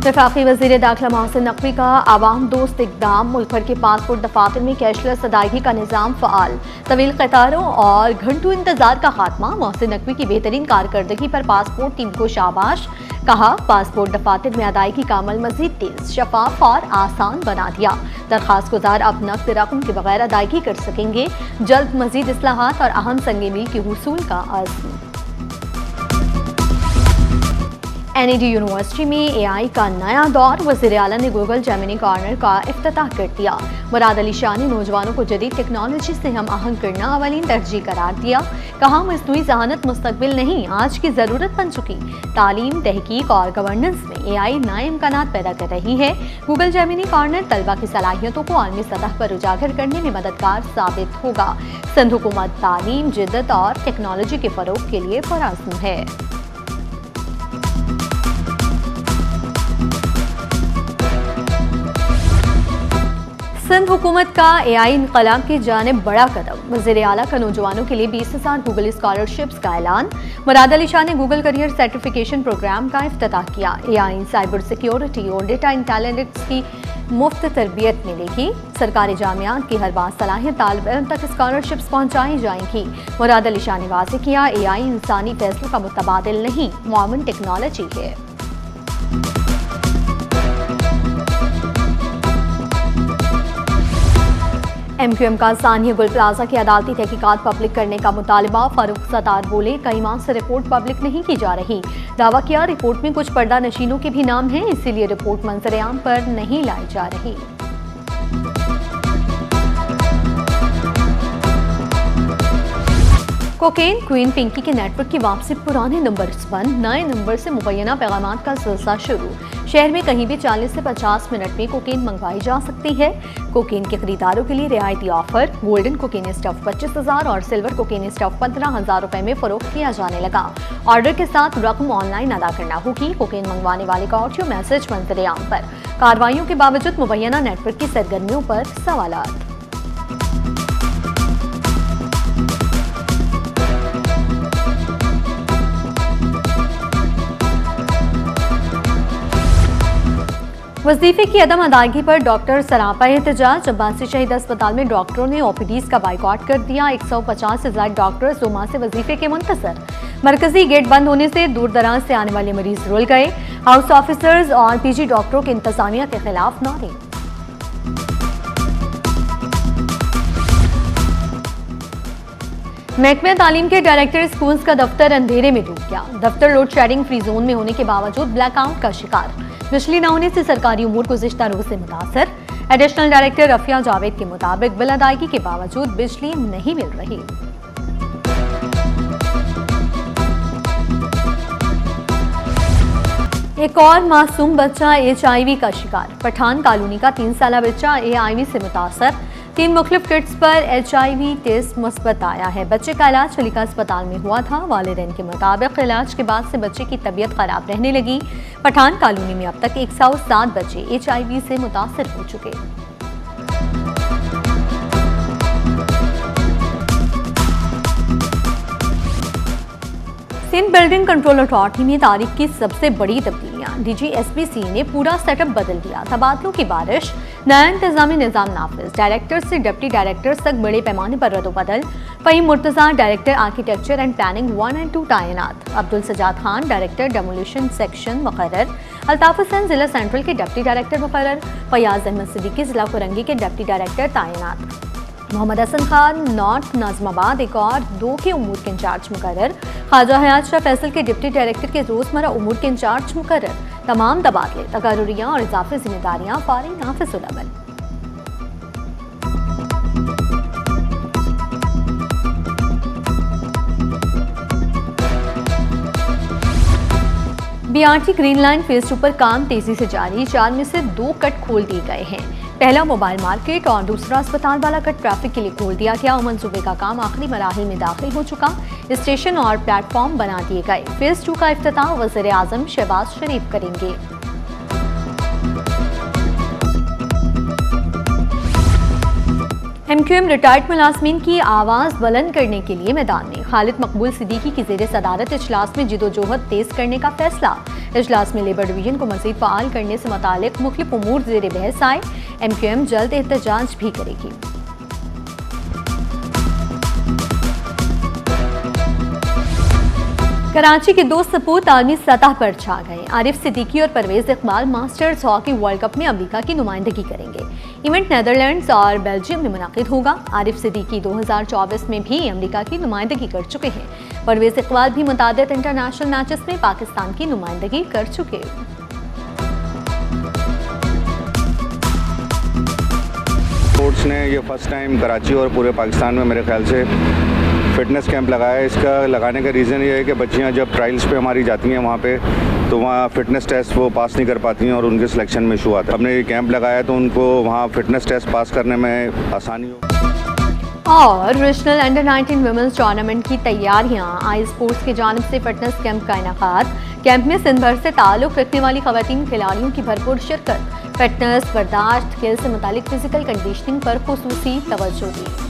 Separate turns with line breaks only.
वफाकी वज़ीर दाखिला मोहसिन नकवी का आवाम दोस्त इक़दाम। मुल्क भर के पासपोर्ट दफातर में कैशलेस अदायगी का निज़ाम फ़आल। तवील कतारों और घंटों इंतजार का खात्मा। मोहसिन नकवी की बेहतरीन कारकर्दगी पर पासपोर्ट टीम को शाबाश। कहा, पासपोर्ट दफातर में अदायगी का अमल मज़ीद तेज, शफाफ और आसान बना दिया। दरखास्त गुजार अब नकद रकम के बगैर अदायगी कर सकेंगे। जल्द मज़ीद इस्लाहात और अहम संग मील के हुसूल का अज़्म। NED यूनिवर्सिटी में AI का नया दौर। वज़ीर आला ने गूगल जेमिनी कॉर्नर का इफ्तिताह कर दिया। मुराद अली शाह ने नौजवानों को जदीद टेक्नोलॉजी से हम आहंग करना अवलीन तरजीह करार दिया। कहा, मस्नूई ज़हानत मुस्तकबिल नहीं, आज की ज़रूरत बन चुकी। तालीम, तहकीक और गवर्नेंस में AI नए इम्कानात पैदा कर रही है। गूगल जेमिनी कॉर्नर तलबा की सलाहियतों को आलमी सतह पर उजागर करने में मददगार साबित होगा। सिंध हुकूमत तालीम, जिद्दत और टेक्नोलॉजी के फ़रोग के लिए पुरअज़्म है। सिंध हुकूमत का AI इनकलाब की जानिब बड़ा कदम। वज़ीर आला का नौजवानों के लिए 20,000 गूगल स्कॉलरशिप्स का ऐलान। मुराद अली शाह ने गूगल करियर सर्टिफिकेशन प्रोग्राम का इफ्तिताह किया। AI, साइबर सिक्योरिटी और डेटा इंटेलिजेंस की मुफ्त तरबियत मिलेगी। सरकारी जामियात की हर बासलाहियत तालिब इल्म तक स्कॉलरशिप्स पहुँचाई जाएंगी। मुराद अली शाह ने वाज़ेह किया, AI इंसानी फैसलों का मुतबादिल नहीं, मुआविन टेक्नोलॉजी है। MQM का सानिया गुल प्लाजा की अदालती तहकीकात पब्लिक करने का मुतालबा। फारूक सत्तार बोले, कई माह से रिपोर्ट पब्लिक नहीं की जा रही। दावा किया, रिपोर्ट में कुछ पर्दा नशीनों के भी नाम हैं, इसीलिए रिपोर्ट मंजर-ए-आम पर नहीं लाई जा रही। कोकेन क्वीन पिंकी के नेटवर्क की वापसी। पुराने नंबर बंद, नए नंबर से मुबैना पैगामात का सिलसिला शुरू। शहर में कहीं भी 40 से 50 मिनट में कोकेन मंगवाई जा सकती है। कोकेन के खरीदारों के लिए रियायती ऑफर। गोल्डन कोकेन स्टफ 25,000 और सिल्वर कोकेन स्टफ 15,000 रुपए में फरोख्त किया जाने लगा। ऑर्डर के साथ रकम ऑनलाइन अदा करना होगी। कोकेन मंगवाने वाले का ऑडियो मैसेज मंजर-ए-आम पर। कार्रवाइयों के बावजूद मुबैना नेटवर्क की सरगर्मियों पर सवालात। वजीफे की अदम अदायगी पर डॉक्टर सरापा एहतजाज। अब्बासी शहीद अस्पताल में डॉक्टरों ने OPDs का बाइकआउट कर दिया। 150 से ज्यादा डॉक्टर 2 माह से वजीफे के मुंतजर। मरकजी गेट बंद होने से दूर दराज से आने वाले मरीज रुल गए। हाउस ऑफिसर्स और PG डॉक्टरों के इंतजामिया के खिलाफ नारे। महकमे तालीम के डायरेक्टर स्कूल्स का दफ्तर अंधेरे में डूब गया। दफ्तर लोड शेडिंग फ्री जोन में होने के बावजूद ब्लैकआउट का शिकार। बिजली न होने से सरकारी उमूर गुज़िश्ता रोज से मुतासर। एडिशनल डायरेक्टर रफिया जावेद के मुताबिक बिल अदायगी के बावजूद बिजली नहीं मिल रही। एक और मासूम बच्चा HIV का शिकार। पठान कॉलोनी का 3 साला बच्चा HIV से मुतासर। 3 मुख्तलिफ किट्स पर HIV टेस्ट मुस्बत आया है। बच्चे का इलाज चलिका अस्पताल में हुआ था। वालिदैन के मुताबिक इलाज के बाद से बच्चे की तबीयत खराब रहने लगी। पठान कॉलोनी में अब तक 107 बच्चे HIV से मुतासर हो चुके। सिंध बिल्डिंग कंट्रोल अथॉरिटी में तारीख की सबसे बड़ी तब्दीलियां। DG SPC ने पूरा सेटअप बदल दिया। तबादलों की बारिश। नया इंतजामी निज़ाम नाफिज। डायरेक्टर से डिप्टी डायरेक्टर्स तक बड़े पैमाने पर रद्दोबदल। Fahim Murtaza director architecture and planning 1 और 2 तैनात। Abdul Sajad Khan director demolition section मुकर्रर। अल्ताफ हुसैन जिला सेंट्रल के डिप्टी डायरेक्टर मुकर्रर। फयाज अहमद सिद्दीकी जिला कुरंगी के डिप्टी डायरेक्टर तैनात। मोहम्मद हसन खान नॉर्थ नाज़माबाद 1 और 2 के उमूर के इंचार्ज मुकर्रर। ख्वाजा हयात शाह फैसल के डिप्टी डायरेक्टर के रोजमर्रा उमूर के इंचार्ज मुकर्रर। तमाम तबादले, तकारुरियाँ और इजाफी जिम्मेदारियाँ फारी नाफिजुल अमल। BRT ग्रीन लाइन फेज 2 पर काम तेजी से जारी। 4 में से 2 कट खोल दिए गए हैं। पहला मोबाइल मार्केट और दूसरा अस्पताल वाला कट ट्रैफिक के लिए खोल दिया गया। मंसूबे का काम आखिरी मराहिल में दाखिल हो चुका। स्टेशन और प्लेटफॉर्म बना दिए गए। फेज 2 का इफ्तिताह वज़ीर आज़म शहबाज शरीफ करेंगे। MQM रिटायर्ड मुलाजमीन की आवाज़ बुलंद करने के लिए मैदान में। खालिद मकबूल सिद्दीकी की ज़ेर सदारत इजलास में जिदोजहद तेज करने का फैसला। इजलास में लेबर डिवीजन को मजीद फाल करने से मुतालिक मुख्तलिफ उमूर ज़ेर बहस आए। MQM जल्द एहतजाज भी करेगी। कराची के दो सपूत आर्मी सतह पर छा गए। आरिफ सिद्दीकी और Parvez Iqbal masters hockey world cup में अमेरिका की नुमाइंदगी करेंगे। इवेंट नेदरलैंड्स और बेल्जियम में मुनाकिद होगा। आरिफ सिद्दीकी 2024 में भी अमेरिका की नुमाइंदगी कर चुके हैं। परवेज इकबाल भी मुतादिद इंटरनेशनल मैचेस में पाकिस्तान की नुमाइंदगी कर चुके हैं।
स्पोर्ट्स ने ये फर्स्ट टाइम कराची और पूरे पाकिस्तान में मेरे ख्याल से फिटनेस कैंप लगाया है। इसका लगाने का रीज़न ये है कि बच्चियां जब ट्रायल्स पे हमारी जाती हैं वहाँ पे तो वहाँ फिटनेस टेस्ट वो पास नहीं कर पाती हैं और उनके सिलेक्शन में इशू आता है। हमने ये कैंप लगाया तो उनको वहाँ फिटनेस टेस्ट पास करने में आसानी हो।
और रीजनल अंडर 19 वुमेन्स टूर्नामेंट की तैयारियां। आई स्पोर्ट्स की जानिब से फिटनेस कैंप का इनेकाद। कैंप में सिंध भर से ताल्लुक रखने वाली खवातीन खिलाड़ियों की भरपूर शिरकत। फिटनेस, बर्दाश्त, खेल से मुतालिक फिजिकल कंडीशनिंग पर खुसूसी तवज्जो दी।